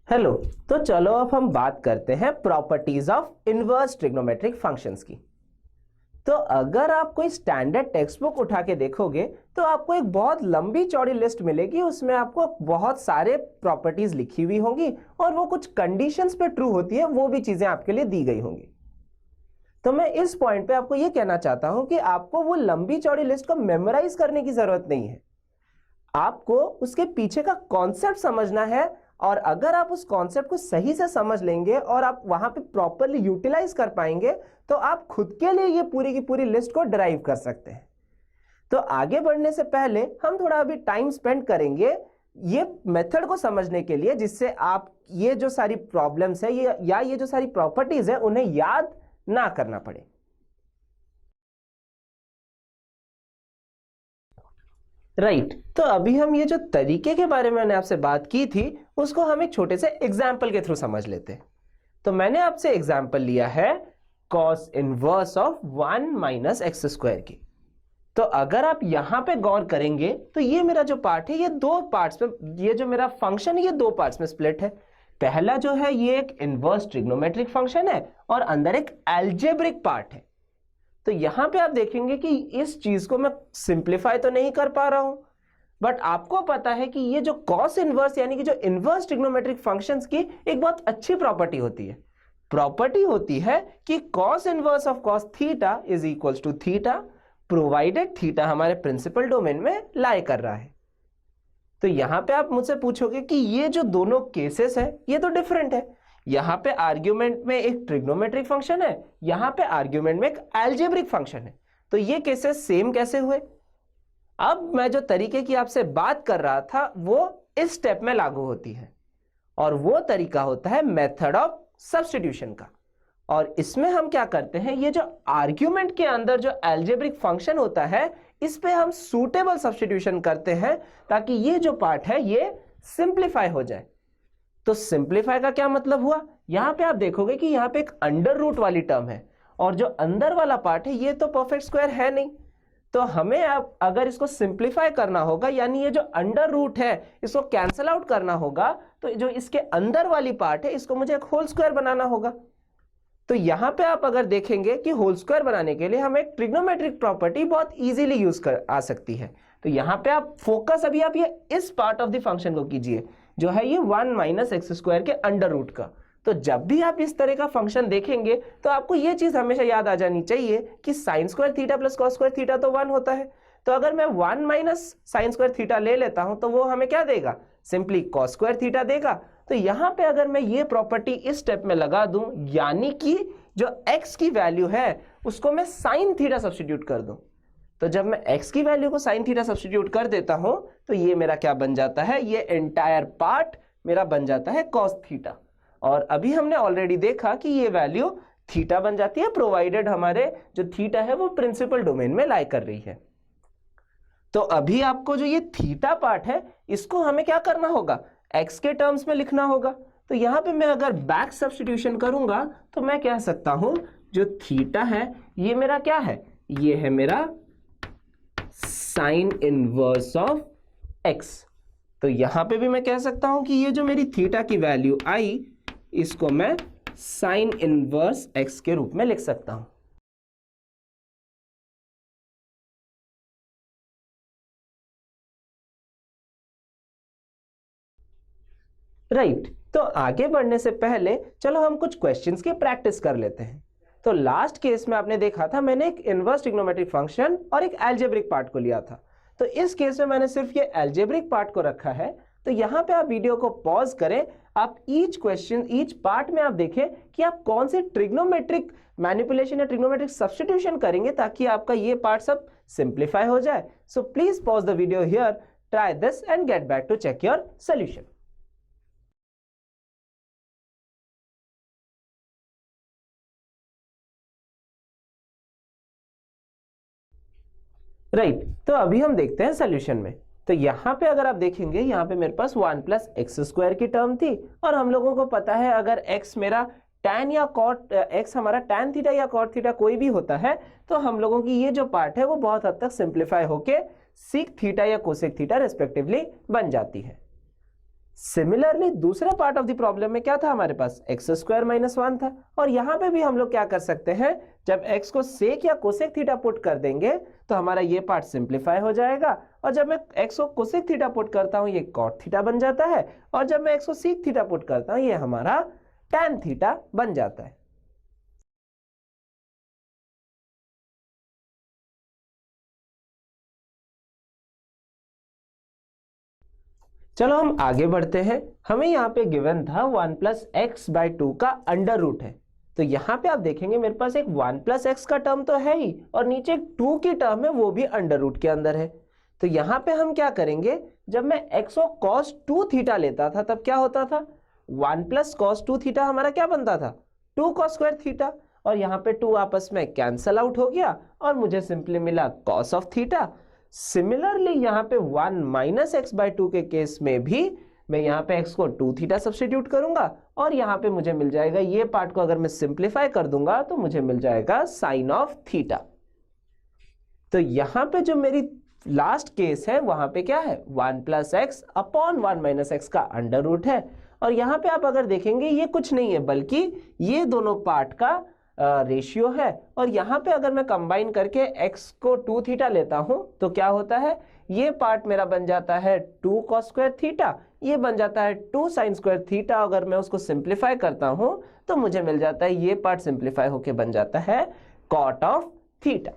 Hello. तो चलो अब हम बात करते हैं properties of inverse trigonometric functions की। तो अगर आप कोई स्टैंडर्ड टेक्स्ट बुक उठा के देखोगे तो आपको एक बहुत लंबी चौड़ी लिस्ट मिलेगी, उसमें आपको बहुत सारे प्रॉपर्टीज लिखी हुई होंगी और वो कुछ कंडीशंस पे ट्रू होती है, वो भी चीजें आपके लिए दी गई होंगी। तो मैं इस पॉइंट पे आपको ये कहना चाहता हूं कि आपको वो लंबी चौड़ी लिस्ट को मेमोराइज करने की जरूरत नहीं है, आपको उसके पीछे का कॉन्सेप्ट समझना है। और अगर आप उस कॉन्सेप्ट को सही से समझ लेंगे और आप वहां पे प्रॉपर्ली यूटिलाइज कर पाएंगे तो आप खुद के लिए ये पूरी की पूरी लिस्ट को डिराइव कर सकते हैं। तो आगे बढ़ने से पहले हम थोड़ा अभी टाइम स्पेंड करेंगे ये मेथड को समझने के लिए, जिससे आप ये जो सारी प्रॉब्लम्स है ये जो सारी प्रॉपर्टीज है उन्हें याद ना करना पड़े। राइट। तो अभी हम ये जो तरीके के बारे में मैंने आपसे बात की थी उसको हम एक छोटे से एग्जाम्पल के थ्रू समझ लेते हैं। तो मैंने आपसे एग्जाम्पल लिया है cos inverse of 1 minus x square की। तो अगर आप यहां पे गौर करेंगे तो ये मेरा जो पार्ट है ये दो पार्ट्स में, ये जो मेरा फंक्शन है ये दो पार्ट्स में स्प्लिट है। पहला जो है ये एक इनवर्स ट्रिग्नोमेट्रिक फंक्शन है और अंदर एक अलजेब्रिक पार्ट है। तो यहां पे आप देखेंगे कि इस चीज को मैं सिंप्लीफाई तो नहीं कर पा रहा हूं, बट आपको पता है कि ये जो कॉस इनवर्स यानी कि जो इनवर्स ट्रिग्नोमेट्रिक फंक्शंस की एक बहुत अच्छी प्रॉपर्टी होती है। प्रॉपर्टी होती है कि cos inverse of cos theta is equals to theta, provided theta हमारे प्रिंसिपल डोमेन में लाई कर रहा है। तो यहां पे आप मुझसे पूछोगे कि ये जो दोनों केसेस है ये तो डिफरेंट है, यहां पे आर्ग्यूमेंट में एक ट्रिग्नोमेट्रिक फंक्शन है, यहां पे आर्ग्यूमेंट में एक अलजेब्रिक फंक्शन है, तो ये केसेस सेम कैसे हुए? अब मैं जो तरीके की आपसे बात कर रहा था वो इस स्टेप में लागू होती है और वो तरीका होता है मेथड ऑफ सब्स्टिट्यूशन का। और इसमें हम क्या करते हैं, ये जो आर्ग्यूमेंट के अंदर जो अलजेब्रिक फंक्शन होता है इस पे हम सूटेबल सब्स्टिट्यूशन करते हैं ताकि ये जो पार्ट है ये सिंप्लीफाई हो जाए। तो सिंप्लीफाई का क्या मतलब हुआ, यहां पे आप देखोगे कि यहां पे एक अंडर रूट वाली टर्म है और जो अंदर वाला पार्ट है ये तो परफेक्ट स्क्वायर है नहीं, तो हमें अब अगर इसको सिंप्लीफाई करना होगा यानी ये जो अंडर रूट है इसको कैंसिल आउट करना होगा, तो जो इसके अंदर वाली पार्ट है इसको मुझे एक होल स्क्वायर बनाना होगा। तो यहां पे आप अगर देखेंगे कि होल स्क्वायर बनाने के लिए हमें एक ट्रिग्नोमेट्रिक प्रॉपर्टी बहुत इजीली यूज कर आ सकती है। तो यहां पे आप फोकस अभी आप ये इस पार्ट ऑफ द फंक्शन को कीजिए जो है ये 1 माइनस एक्स स्क्वायर के अंडर रूट का। तो जब भी आप इस तरह का फंक्शन देखेंगे तो आपको ये चीज हमेशा याद आ जानी चाहिए कि sine square theta plus cos square theta तो 1 होता है। तो अगर मैं 1 माइनस साइन स्क्वायर थीटा ले लेता हूं तो वो हमें क्या देगा, सिंपली कॉस स्क्वायर थीटा देगा। तो यहां पे अगर मैं ये प्रॉपर्टी इस स्टेप में लगा दूं यानी कि जो x की वैल्यू है उसको मैं साइन थीटा सब्स्टिट्यूट कर दूं, तो जब मैं x की वैल्यू को साइन थीटा सब्स्टिट्यूट कर देता हूं तो ये मेरा क्या बन जाता है, ये एंटायर पार्ट मेरा बन जाता है कॉस थीटा। और अभी हमने ऑलरेडी देखा कि ये वैल्यू थीटा बन जाती है प्रोवाइडेड हमारे जो थीटा है वो प्रिंसिपल डोमेन में लाई कर रही है। तो अभी आपको जो ये थीटा पार्ट है इसको हमें क्या करना होगा, x के टर्म्स में लिखना होगा। तो यहां पे मैं अगर बैक सब्स्टिट्यूशन करूंगा तो मैं कह सकता हूं जो थीटा है ये मेरा क्या है, ये है मेरा साइन इनवर्स ऑफ x। तो यहां पे भी मैं कह सकता हूं कि ये जो मेरी थीटा की वैल्यू आई इसको मैं साइन इनवर्स x के रूप में लिख सकता हूं। राइट। तो आगे बढ़ने से पहले चलो हम कुछ क्वेश्चंस की प्रैक्टिस कर लेते हैं। तो लास्ट केस में आपने देखा था मैंने एक इनवर्स ट्रिग्नोमेट्रिक फंक्शन और एक अलजेब्रिक पार्ट को लिया था, तो इस केस में मैंने सिर्फ ये अलजेब्रिक पार्ट को रखा है। तो यहां पे आप वीडियो को पॉज करें, आप ईच क्वेश्चन ईच पार्ट में आप देखें कि आप कौन से ट्रिग्नोमेट्रिक मैनिपुलेशन या ट्रिग्नोमेट्रिक सब्स्टिट्यूशन करेंगे ताकि आपका ये पार्ट सब सिंप्लीफाई हो जाए। So please pause the video here, try this and get back to check your solution. Right. तो अभी हम देखते हैं सोल्यूशन में। तो यहां पे अगर आप देखेंगे यहां पे मेरे पास 1 प्लस एक्स स्क्वायर की टर्म थी और हम लोगों को पता है अगर x मेरा tan या cot x हमारा tan थीटा या cot थीटा कोई भी होता है तो हम लोगों की ये जो पार्ट है वो बहुत हद तक सिंप्लीफाई होके सीक थीटा या कोसेक थीटा रेस्पेक्टिवली बन जाती है। सिमिलरली दूसरे पार्ट ऑफ द प्रॉब्लम में क्या था हमारे पास, एक्स स्क्वायर माइनस 1 था। और यहां पे भी हम लोग क्या कर सकते हैं, जब x को सेक या कोसेक थीटा पुट कर देंगे तो हमारा ये पार्ट सिंप्लीफाई हो जाएगा, और जब मैं x को कोसेक थीटा पुट करता हूं ये कॉट थीटा बन जाता है, और जब मैं x को सीक थीटा पुट करता हूं ये हमारा टैन थीटा बन जाता है। चलो हम आगे बढ़ते हैं। हमें यहाँ पे गिवन था 1 प्लस एक्स बाई 2 का अंडर रूट है। तो यहाँ पे आप देखेंगे मेरे पास एक 1 प्लस एक्स का टर्म तो है ही, और नीचे एक 2 की टर्म है, वो भी अंडर रूट के अंदर है। तो यहाँ पे हम क्या करेंगे, जब मैं एक्स को कॉस 2 थीटा लेता था तब क्या होता था, 1 प्लस कॉस 2 थीटा हमारा क्या बनता था, 2 कॉस स्क्वायर थीटा, और यहाँ पे 2 आपस में कैंसल आउट हो गया और मुझे सिंपली मिला कॉस ऑफ थीटा। सिमिलरली यहाँ पे 1 माइनस एक्स बाई 2 के केस में भी मैं यहाँ पे x को 2 थीटा सब्स्टिट्यूट करूंगा, और यहाँ पे मुझे मिल जाएगा, ये पार्ट को अगर मैं सिंप्लीफाई कर दूंगा तो मुझे मिल जाएगा साइन ऑफ थीटा। तो यहाँ पे जो मेरी लास्ट केस है वहां पे क्या है, 1 plus x upon 1 minus x का अंडर रूट है। और यहाँ पे आप अगर देखेंगे ये कुछ नहीं है बल्कि ये दोनों पार्ट का रेशियो है, और यहाँ पे अगर मैं कंबाइन करके x को 2 थीटा लेता हूं तो क्या होता है, ये पार्ट मेरा बन जाता है 2 कॉस स्क्वायर थीटा, ये बन जाता है 2 साइन स्क्वायर थीटा। अगर मैं उसको सिंप्लीफाई करता हूं तो मुझे मिल जाता है, ये पार्ट सिंप्लीफाई होके बन जाता है कॉट ऑफ थीटा।